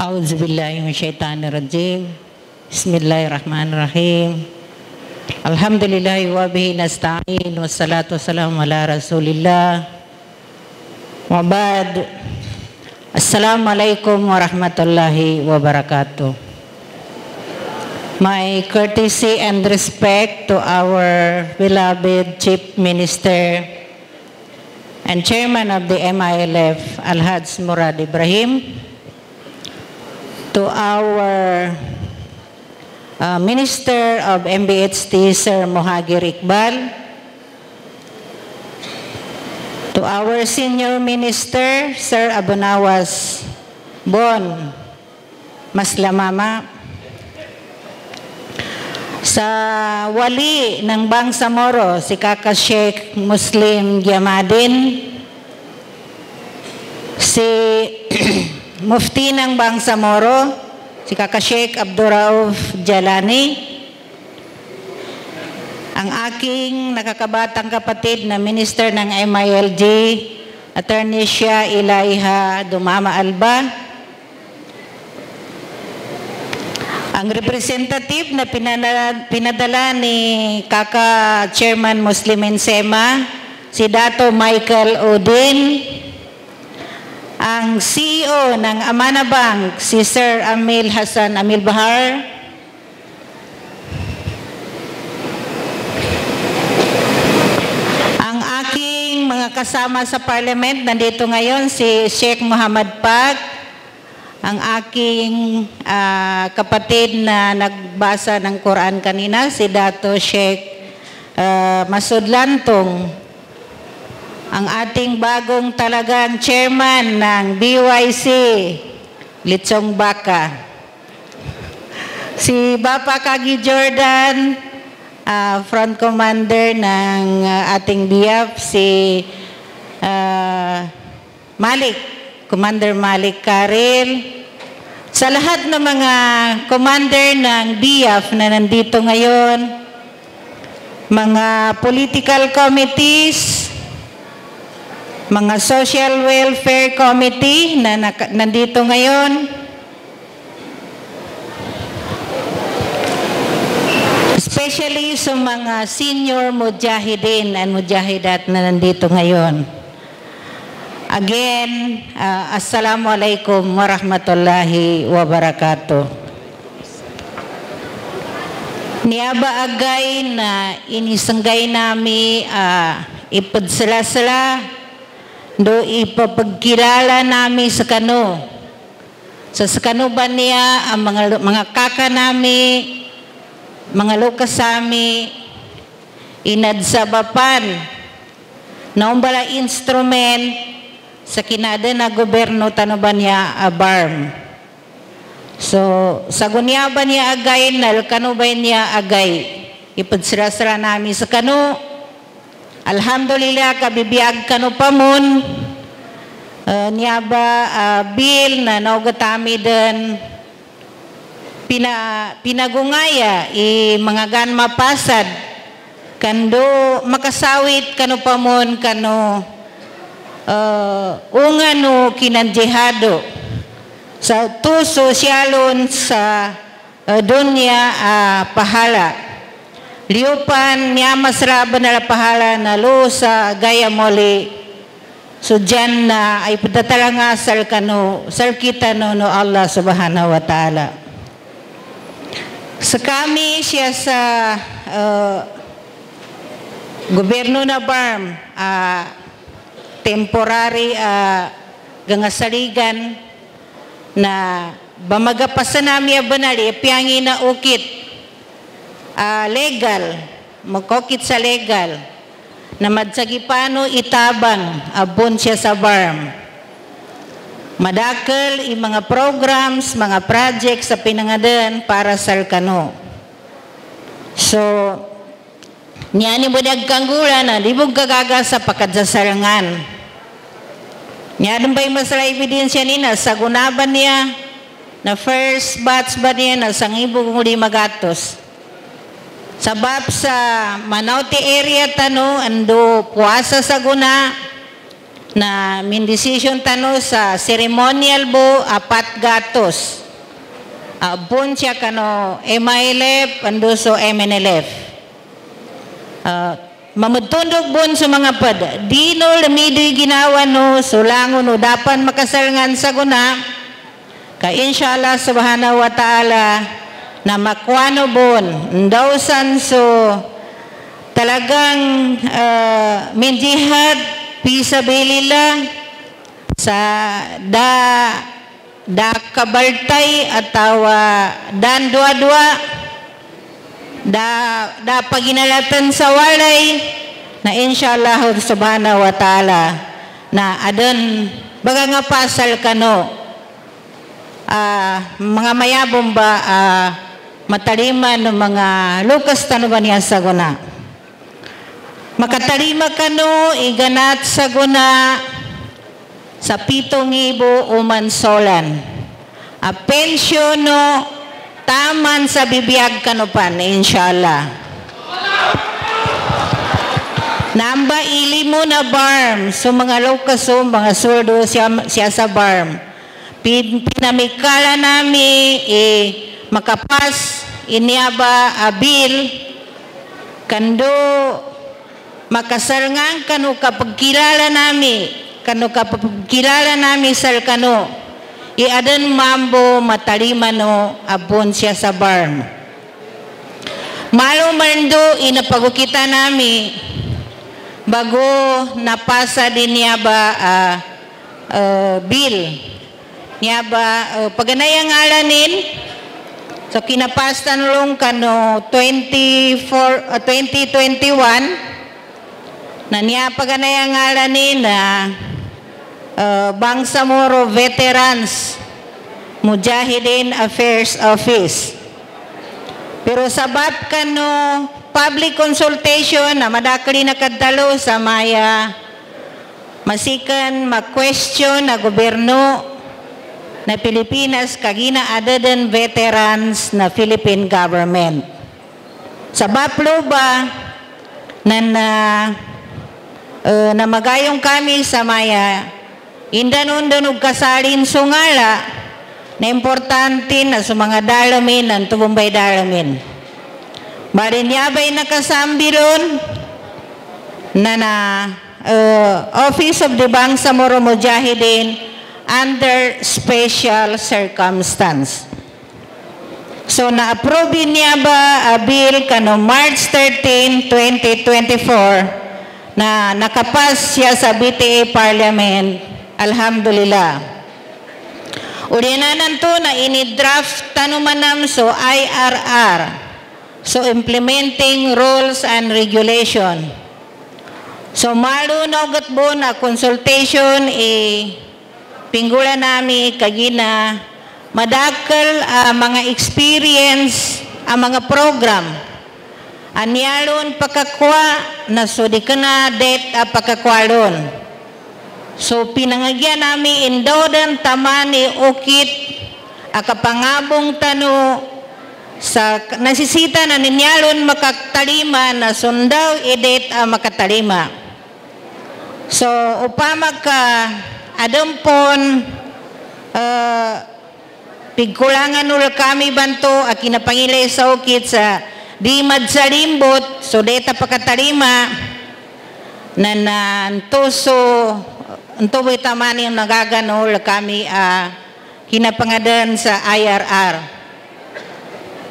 A'udzubillahi minasyaitonirrajim. Bismillahirrahmanirrahim. Alhamdulillahi wa bihi nasta'in wassalatu wassalamu ala Rasulillah. Wa ba'd. Assalamualaikum warahmatullahi wabarakatuh. My courtesy and respect to our beloved Chief Minister and Chairman of the MILF, Al-Haj Murad Ibrahim, to our Minister of MBHT, Sir Mohagir Iqbal, to our Senior Minister, Sir Abunawas Bon Maslamama, sa wali ng Bangsamoro, si Kaka Sheikh Muslim Giamadin, si Mufti ng Bangsamoro, si Kaka Sheikh Abdurrauf Jalani, ang aking nakakabatang kapatid na Minister ng MILG, Attorney Shia Ilaiha Dumama Alba, ang representative na pinadala ni Kaka Chairman Muslim Ensema, si Dato Michael Odin, ang CEO ng Amana Bank, si Sir Amil Hassan Amil Bahar, ang aking mga kasama sa Parliament, nandito ngayon si Sheikh Muhammad Pak, ang aking kapatid na nagbasa ng Quran kanina, si Dato Sheikh Masud Lantong, ang ating bagong talagang chairman ng BYC, Litsong Baka, si Bapa Kagi Jordan, front commander ng ating BIAF, si Commander Malik Karil, sa lahat ng mga commander ng BIAF na nandito ngayon, mga political committees, mga social welfare committee na nandito ngayon, especially sa mga senior mujahidin and mujahidat na nandito ngayon. Again, assalamualaikum warahmatullahi wabarakatuh. Niaba agay na inisanggay nami ipadsala-sala do ipapagkilala nami sa kano. Sa kano ba niya ang mga kaka nami, mga lukasami, inadsabapan na umbala instrument sa kinada na gobyerno tanuban niya abarm. So, sa gunya ba niya agay, nal kano ba niya agay, ipadsala-sala nami sa kano. Alhamdulillah, kabibiyag kano pa mun, niya ba bill na naugatami din, pinagungaya, mga gan mapasad, kando makasawit kano pa mun, kano ungano kinanjihado, sa tu sosyalon sa dunya pahala. Liupan niya masraba na pahala na lusa gaya moli. So dyan na ay pagdatalangasal kano, sal kita no Allah subhanahu wa ta'ala. Sa kami siya sa gobyerno na BARM, temporary gangasaligan na bamagapasan nami abanali, piyangi na ukit, legal, magkokit sa legal, na madsagipano itabang abon siya sa BARM. Madakal mga programs, mga projects sa pinangadan para sa kano. So, niya ni mo nagkanggula na di mo gagaga sa pakadsasarangan. Niya doon ba'y masala ebidensya nina sa gunaban niya na first batch ba niya na sangibog muli magatos. Sabab sa Manauti area tano, ando puasa sa guna, na min decision tano sa ceremonial bo 4 gatos. Bon siya kano MILF ando so MNLF. Mamutundog bon sa mga pad. Di no lamidoy ginawa no sulangon no dapan makasalngan sa guna. Ka inshallah subhanahu wa ta'ala na makwano bon ndawsan so talagang min jihad pisabilillah sa da kabaltay ataw dan dua-dua da paginalatan sa walay na inshallah subhanahu wa ta'ala na adon baga nga pasal kano mga mayabong ba matalima ng mga lukas tano ba niya sa guna makatalima kano iganat sa guna sa 7,000 umansolan pensyon no taman sa bibiyag kano pan inshallah namba ili mo na barm so mga lukas so mga surdo siya sa barm pinamikala nami makapas iniaba abil kando makasarngan kano kapagkilala nami sal kano iadan mambo matalima no abon siya sa barm malo mando inapagukita nami bago napasa din niya ba bill niya ba paganayang alanin so kinapastan long kano 2021 na niya paganayang alanin na Bangsamoro Veterans Mujahideen Affairs Office pero sabat kano public consultation na madakli na kadalo sa maya masikan ma-question na gobyerno na Pilipinas kagina adadan veterans na Philippine government. Sa baplo ba na magayong kami sa maya indanon kasalin sungala na importante na sa mga dalamin ng tubumbay dalamin. Bari niya ba'y nakasambilon na Office of the Bangsamoro Mujahideen under special circumstance. So na-approve niya ba bill kano March 13, 2024 na nakapas siya sa BTA Parliament. Alhamdulillah. Urinanan to na ini-draft tanumanam so IRR. So implementing rules and regulation. So malunog at po na consultation pinggula nami kagina madakal mga experience mga program anyalon pakakwa na so di ka na det pakakwalon so pinangagyan nami indodan tamani ukit akapangabong tano sa nasisita na ninyalon makatalima na sundaw edet makatalima so upama ka adampon pigkulangan nul kami banto akinapangilay sa ukit sa di madsalimbot so deta pakatalima na nantuso antuboy taman yung nagaganol kami kinapangadan sa IRR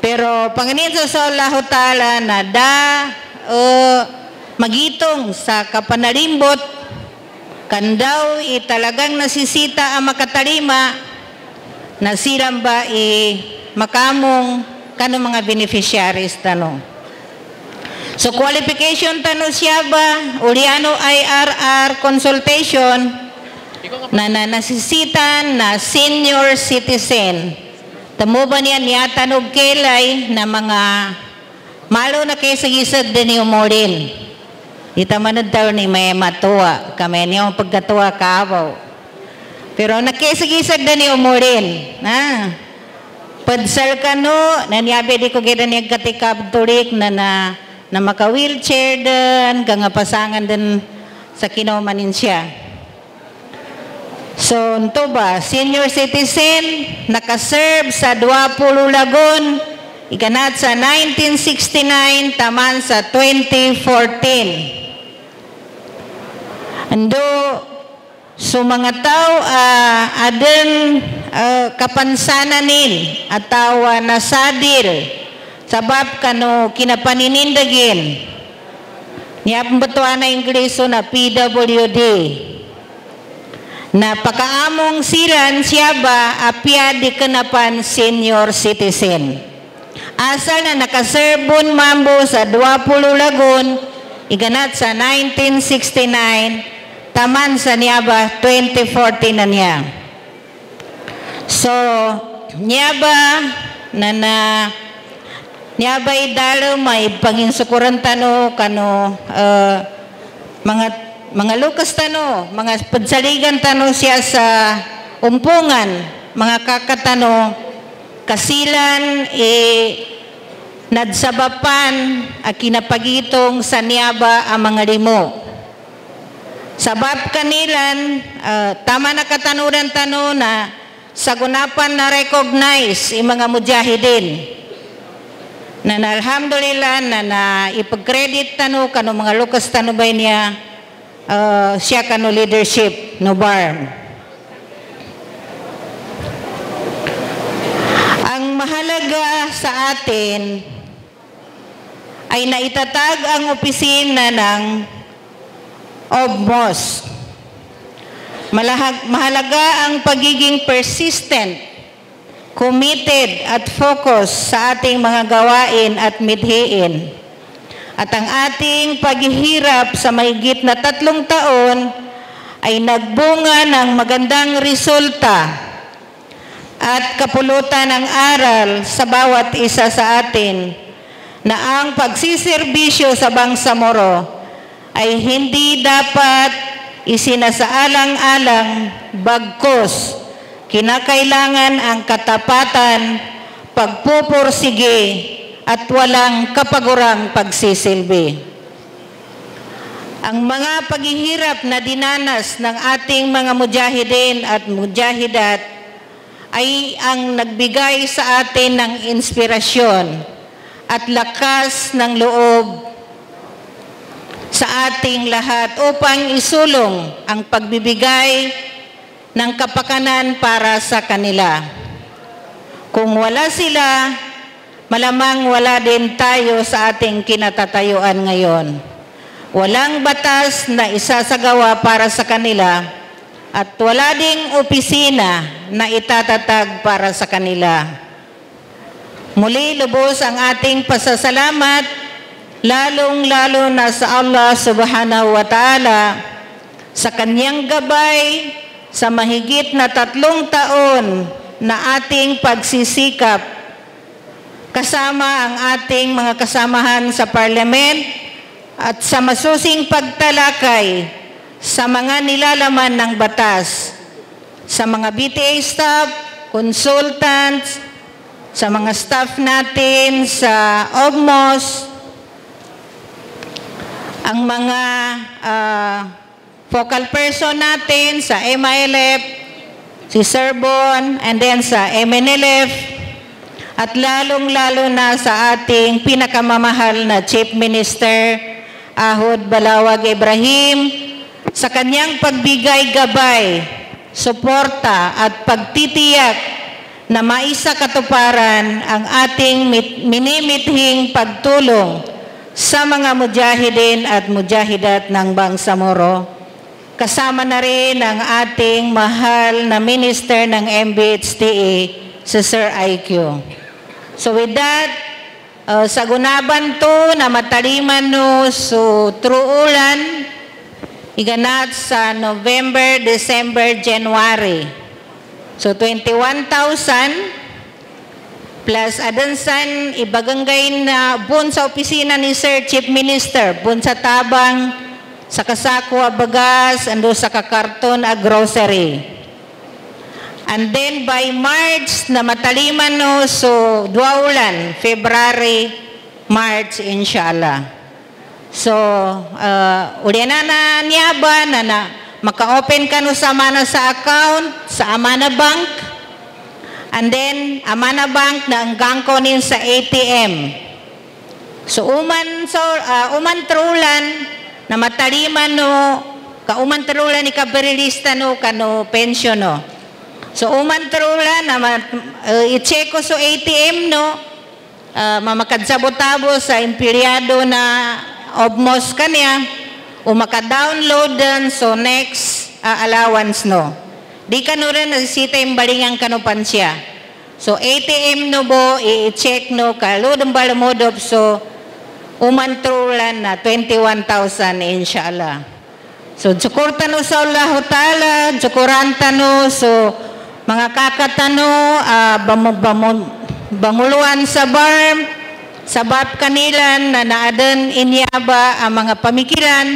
pero panganin sa Allah Ta'ala na magitong sa kapanalimbot kandaw talagang nasisita ang makatalima na silang ba makamong kano mga beneficiaries tano. So qualification tano siya ba uliano IRR consultation na nasisitan na senior citizen. Tamo ba niya tanog kelay na mga malo na kay sagisag din yung morin. Ita manad daw ni may matuwa. Kami niya ang pagkatuwa kaabaw. Pero nakisagisag na ni umurin. Padsal ka no, nanyabi di ko gina niya katikab tulik na maka-wheelchair din, kanga pasangan din sa kinumanin siya. So, ito ba, senior citizen, nakaserve sa 20 lagon, iganat sa 1969, taman sa 2014. Ando, so mga tao, aden kapansanan ataw nasadil, sabab kano kinapaninindagin, niya pembetuan na Ingleso na PWD, na pakaamong silan siya ba apya di kenapan senior citizen. Asal na nakaserbon mambo sa 20 lagun, iganat sa 1969, taman sa niya ba 2014 na niya. So, niya ba niya ba idalo may panginsukuran tano kano mga lukas tano, mga padsaligan tano siya sa umpungan, mga kakatano, kasilan nadsabapan kinapagitong sa niyaba ang mga limo. Sabab kanilan, tama na katanuran tano na sagunapan na recognize yung mga mujahidin. Na alhamdulillah na ipag-credit tano kano mga lukas tano ba niya, siya kano leadership no BARM. Ang mahalaga sa atin ay naitatag ang opisina ng OBMOS. Mahalaga ang pagiging persistent, committed at focus sa ating mga gawain at midhiin. At ang ating paghihirap sa mahigit na 3 taon ay nagbunga ng magandang resulta at kapulutan ng aral sa bawat isa sa atin na ang pagsiserbisyo sa Bangsamoro ay hindi dapat isinasaalang-alang, bagkus kinakailangan ang katapatan, pagpupursige at walang kapagurang pagsisilbi. Ang mga paghihirap na dinanas ng ating mga mujahidin at mujahidat ay ang nagbigay sa atin ng inspirasyon at lakas ng loob sa ating lahat upang isulong ang pagbibigay ng kapakanan para sa kanila. Kung wala sila, malamang wala din tayo sa ating kinatatayuan ngayon. Walang batas na isasagawa para sa kanila at wala ding opisina na itatatag para sa kanila. Muli lubos ang ating pasasalamat, lalong-lalo na sa Allah subhanahu wa ta'ala sa kanyang gabay sa mahigit na 3 taon na ating pagsisikap kasama ang ating mga kasamahan sa parliament at sa masusing pagtalakay sa mga nilalaman ng batas, sa mga BTA staff, consultants, sa mga staff natin sa OBMOS, ang mga focal person natin sa MILF, si Sir Bon, and then sa MNLF, at lalong-lalo na sa ating pinakamamahal na Chief Minister Ahod Balawag Ibrahim sa kanyang pagbigay gabay, suporta at pagtitiyak na maisa katuparan ang ating minimithing pagtulong sa mga mujahidin at mujahidat ng Bangsamoro. Kasama na rin ang ating mahal na minister ng MBHTA, si Sir IQ. So with that, sa gunaban to na mataliman no so truulan, iganat sa November, December, January. So 21,000 plus adansan ibaganggay na bun sa opisina ni Sir Chief Minister, bun sa tabang, sa kasako a bagas, ando sa kakarton a grocery. And then by March na mataliman no, so 2 ulan, February, March, inshallah. So, uliana na niyaba na maka-open ka no sa Amana sa account, sa Amana Bank, and then Amana Bank na hanggang ko nin sa ATM. So uman trulan na mataliman no, kauman trulan ni kaberilista no, kano pensyon no. So uman trulan na i-check ko sa ATM no, mamakadsabotabo sa empleyado na obmos kanya, o maka-download dan so next allowance no. Di ka no rin nasisita yung balingang kanupan siya. So ATM no bo, i-check no, kalod ang balamodop, so umantrulan na 21,000 inshallah. So tsukurta no sa Allah Ta'ala, tsukuranta no, so mga kakatano, banguluan sa BARM, sabab kanilan na naadan inyaba ang mga pamikiran,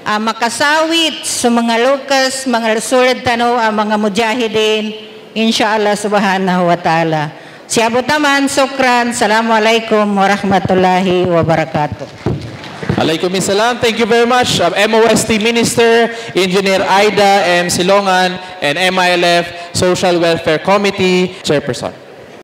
makasawit sa mga lukas, mga rasulad tano, ang mga mujahidin, inshallah subhanahu wa ta'ala. Siyabot naman, sukran, assalamualaikum warahmatullahi wabarakatuh. Alaikumussalam. Thank you very much, MOST Minister, Engineer Aida M. Silongan, and MILF Social Welfare Committee Chairperson.